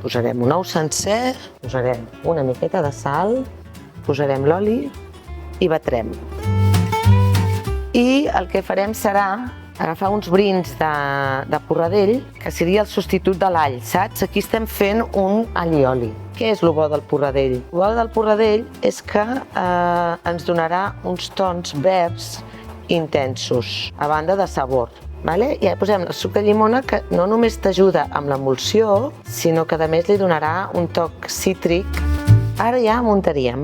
Posarem un ou sencer, posarem una miqueta de sal, posarem l'oli i batrem. I el que farem serà agafar uns brins de porradell, que seria el substitut de l'all, saps? Aquí estem fent un allioli. Què és el bo del porradell? El bo del porradell és que ens donarà uns tons verds intensos, a banda de sabor. I ja posem el suc de llimona, que no només t'ajuda amb l'emulsió, sinó que a més li donarà un toc cítric. Ara ja muntaríem,